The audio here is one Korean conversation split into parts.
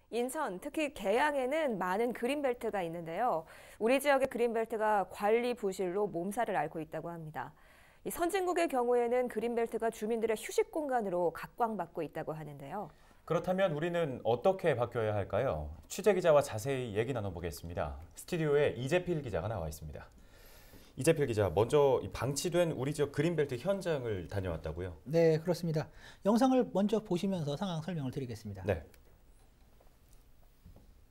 인천, 특히 계양에는 많은 그린벨트가 있는데요. 우리 지역의 그린벨트가 관리 부실로 몸살을 앓고 있다고 합니다. 이 선진국의 경우에는 그린벨트가 주민들의 휴식 공간으로 각광받고 있다고 하는데요. 그렇다면 우리는 어떻게 바뀌어야 할까요? 취재 기자와 자세히 얘기 나눠보겠습니다. 스튜디오에 이재필 기자가 나와 있습니다. 이재필 기자, 먼저 방치된 우리 지역 그린벨트 현장을 다녀왔다고요? 네, 그렇습니다. 영상을 먼저 보시면서 상황 설명을 드리겠습니다. 네.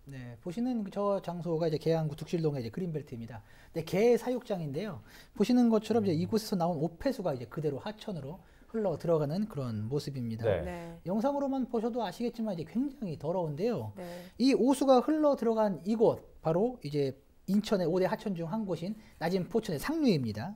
네, 보시는 저 장소가 이제 계양구 둑실동의 이제 그린벨트입니다. 네, 개 사육장인데요. 보시는 것처럼 이제 이곳에서 나온 옥폐수가 이제 그대로 하천으로 흘러 들어가는 그런 모습입니다. 네. 네. 영상으로만 보셔도 아시겠지만 이제 굉장히 더러운데요. 네. 이 오수가 흘러 들어간 이곳 바로 이제 인천의 5대 하천 중 한 곳인 낮은 포천의 상류입니다.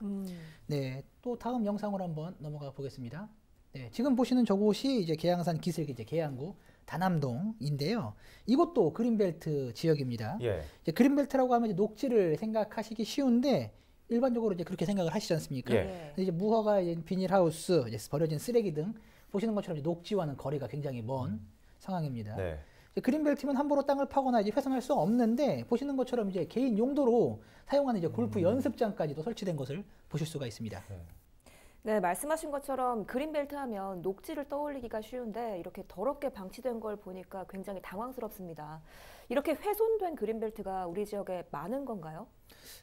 네, 또 다음 영상으로 한번 넘어가 보겠습니다. 네, 지금 보시는 저곳이 이제 계양산 기슭 이제 계양구 다남동인데요. 이것도 그린벨트 지역입니다. 예. 이제 그린벨트라고 하면 이제 녹지를 생각하시기 쉬운데 일반적으로 이제 그렇게 생각을 하시지 않습니까? 예. 근데 이제 무허가 이제 비닐하우스, 이제 버려진 쓰레기 등 보시는 것처럼 이제 녹지와는 거리가 굉장히 먼 상황입니다. 네. 이제 그린벨트면 함부로 땅을 파거나 이제 훼손할 수 없는데 보시는 것처럼 이제 개인 용도로 사용하는 이제 골프 연습장까지도 설치된 것을 보실 수가 있습니다. 네. 네, 말씀하신 것처럼 그린벨트 하면 녹지를 떠올리기가 쉬운데 이렇게 더럽게 방치된 걸 보니까 굉장히 당황스럽습니다. 이렇게 훼손된 그린벨트가 우리 지역에 많은 건가요?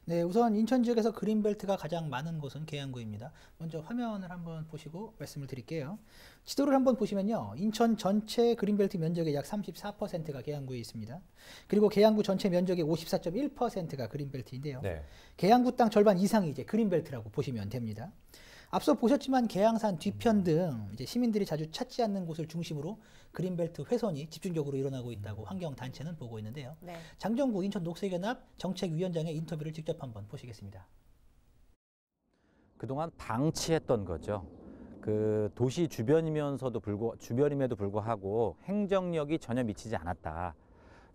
네, 우선 인천 지역에서 그린벨트가 가장 많은 곳은 계양구입니다. 먼저 화면을 한번 보시고 말씀을 드릴게요. 지도를 한번 보시면요. 인천 전체 그린벨트 면적의 약 34%가 계양구에 있습니다. 그리고 계양구 전체 면적의 54.1%가 그린벨트인데요. 네. 계양구 땅 절반 이상이 이제 그린벨트라고 보시면 됩니다. 앞서 보셨지만 계양산 뒤편 등 이제 시민들이 자주 찾지 않는 곳을 중심으로 그린벨트 훼손이 집중적으로 일어나고 있다고 환경단체는 보고 있는데요. 네. 장정구 인천 녹색연합 정책위원장의 인터뷰를 직접 한번 보시겠습니다. 그동안 방치했던 거죠. 그 도시 주변임에도 불구하고 행정력이 전혀 미치지 않았다.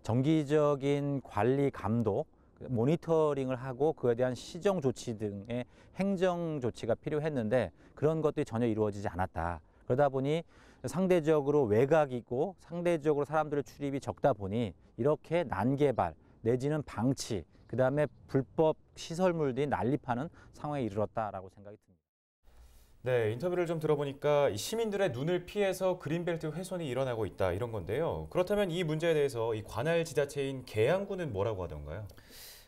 정기적인 관리 감독, 모니터링을 하고 그에 대한 시정 조치 등의 행정 조치가 필요했는데 그런 것들이 전혀 이루어지지 않았다. 그러다 보니 상대적으로 외곽이고 상대적으로 사람들의 출입이 적다 보니 이렇게 난개발 내지는 방치, 그다음에 불법 시설물들이 난립하는 상황에 이르렀다라고 생각이 듭니다. 네, 인터뷰를 좀 들어보니까 이 시민들의 눈을 피해서 그린벨트 훼손이 일어나고 있다 이런 건데요. 그렇다면 이 문제에 대해서 이 관할 지자체인 계양구는 뭐라고 하던가요?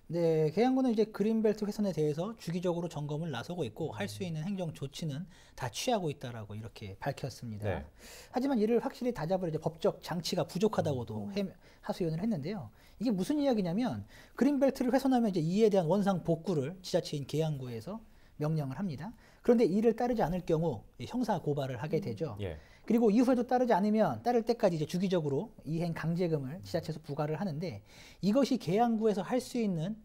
네, 계양구는 이제 그린벨트 훼손에 대해서 주기적으로 점검을 나서고 있고 할 수 있는 행정 조치는 다 취하고 있다라고 이렇게 밝혔습니다. 네. 하지만 이를 확실히 다잡을 이제 법적 장치가 부족하다고도 하소연을 했는데요. 이게 무슨 이야기냐면 그린벨트를 훼손하면 이제 이에 대한 원상 복구를 지자체인 계양구에서 명령을 합니다. 그런데 이를 따르지 않을 경우 형사 고발을 하게 되죠. 예. 그리고 이후에도 따르지 않으면 따를 때까지 이제 주기적으로 이행 강제금을 지자체에서 부과를 하는데 이것이 계양구에서 할 수 있는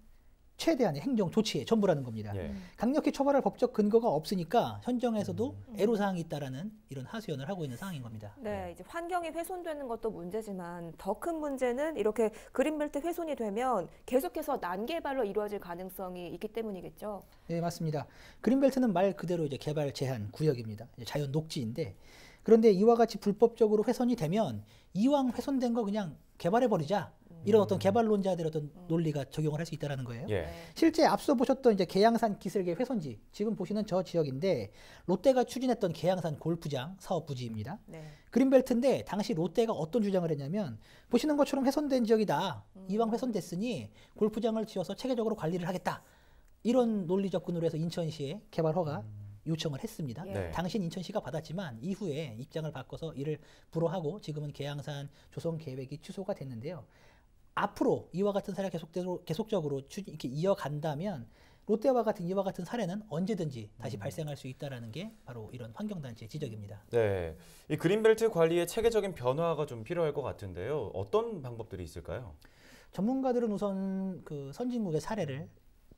최대한의 행정 조치의 전부라는 겁니다. 예. 강력히 처벌할 법적 근거가 없으니까 현정에서도 애로사항이 있다라는 이런 하소연을 하고 있는 상황인 겁니다. 네, 이제 환경이 훼손되는 것도 문제지만 더 큰 문제는 이렇게 그린벨트 훼손이 되면 계속해서 난개발로 이루어질 가능성이 있기 때문이겠죠. 네, 맞습니다. 그린벨트는 말 그대로 이제 개발 제한 구역입니다. 이제 자연 녹지인데 그런데 이와 같이 불법적으로 훼손이 되면 이왕 훼손된 거 그냥 개발해버리자. 이런 어떤 개발론자들의 어떤 논리가 적용을 할 수 있다는 거예요. 예. 실제 앞서 보셨던 이제 계양산 기슭의 훼손지, 지금 보시는 저 지역인데 롯데가 추진했던 계양산 골프장 사업 부지입니다. 네. 그린벨트인데 당시 롯데가 어떤 주장을 했냐면 보시는 것처럼 훼손된 지역이다. 이왕 훼손됐으니 골프장을 지어서 체계적으로 관리를 하겠다. 이런 논리 접근으로 해서 인천시에 개발 허가 요청을 했습니다. 네. 당신 인천시가 받았지만 이후에 입장을 바꿔서 이를 불허하고 지금은 계양산 조성 계획이 취소가 됐는데요. 앞으로 이와 같은 사례가 계속적으로 이렇게 이어간다면 롯데와 같은 이와 같은 사례는 언제든지 다시 발생할 수 있다는 게 바로 이런 환경단체의 지적입니다. 네, 이 그린벨트 관리에 체계적인 변화가 좀 필요할 것 같은데요. 어떤 방법들이 있을까요? 전문가들은 우선 그 선진국의 사례를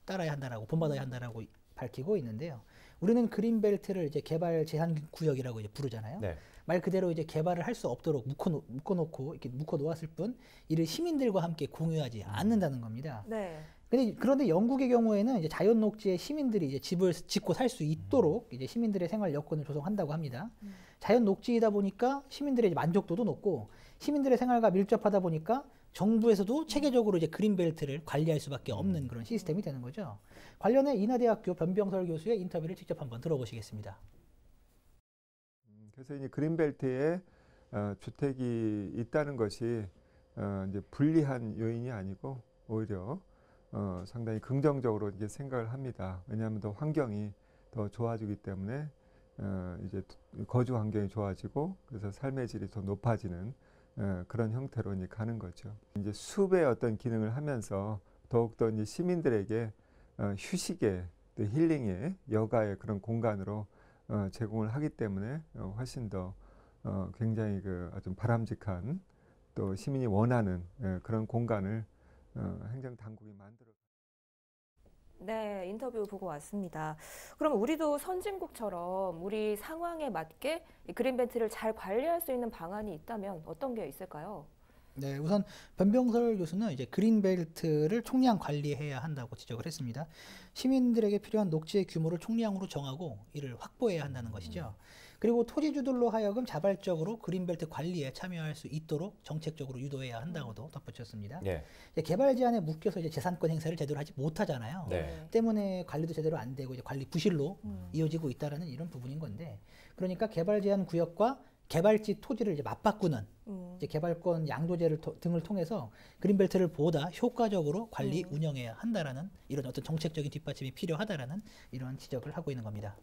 따라야 한다라고 본받아야 한다라고 밝히고 있는데요. 우리는 그린벨트를 이제 개발 제한 구역이라고 이제 부르잖아요. 네. 말 그대로 이제 개발을 할 수 없도록 묶어놓고 이렇게 묶어놓았을 뿐 이를 시민들과 함께 공유하지 않는다는 겁니다. 네. 그런데 영국의 경우에는 이제 자연 녹지에 시민들이 이제 집을 짓고 살 수 있도록 이제 시민들의 생활 여건을 조성한다고 합니다. 자연 녹지이다 보니까 시민들의 이제 만족도도 높고 시민들의 생활과 밀접하다 보니까 정부에서도 체계적으로 이제 그린벨트를 관리할 수밖에 없는 그런 시스템이 되는 거죠. 관련해 인하대학교 변병설 교수의 인터뷰를 직접 한번 들어보시겠습니다. 그래서 이 그린벨트에 주택이 있다는 것이 이제 불리한 요인이 아니고 오히려 상당히 긍정적으로 이제 생각을 합니다. 왜냐하면 더 환경이 더 좋아지기 때문에 이제 거주 환경이 좋아지고 그래서 삶의 질이 더 높아지는 그런 형태로 이제 가는 거죠. 이제 숲의 어떤 기능을 하면서 더욱더 이제 시민들에게 휴식의 또 힐링의 여가의 그런 공간으로 제공을 하기 때문에 훨씬 더 굉장히 그 아주 바람직한 또 시민이 원하는 그런 공간을 행정 당국이 만들어. 네, 인터뷰 보고 왔습니다. 그럼 우리도 선진국처럼 우리 상황에 맞게 이 그린벨트를 잘 관리할 수 있는 방안이 있다면 어떤 게 있을까요? 네, 우선 변병설 교수는 이제 그린벨트를 총량 관리해야 한다고 지적을 했습니다. 시민들에게 필요한 녹지의 규모를 총량으로 정하고 이를 확보해야 한다는 것이죠. 그리고 토지주들로 하여금 자발적으로 그린벨트 관리에 참여할 수 있도록 정책적으로 유도해야 한다고도 덧붙였습니다. 네. 이제 개발 제한에 묶여서 이제 재산권 행사를 제대로 하지 못하잖아요. 네. 때문에 관리도 제대로 안 되고 이제 관리 부실로 이어지고 있다라는 이런 부분인 건데, 그러니까 개발 제한 구역과 개발지 토지를 이제 맞바꾸는 이제 개발권 양도제를 등을 통해서 그린벨트를 보다 효과적으로 관리 운영해야 한다라는 이런 어떤 정책적인 뒷받침이 필요하다라는 이런 지적을 하고 있는 겁니다.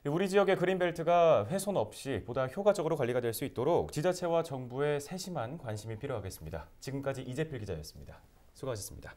우리 지역의 그린벨트가 훼손 없이 보다 효과적으로 관리가 될 수 있도록 지자체와 정부의 세심한 관심이 필요하겠습니다. 지금까지 이재필 기자였습니다. 수고하셨습니다.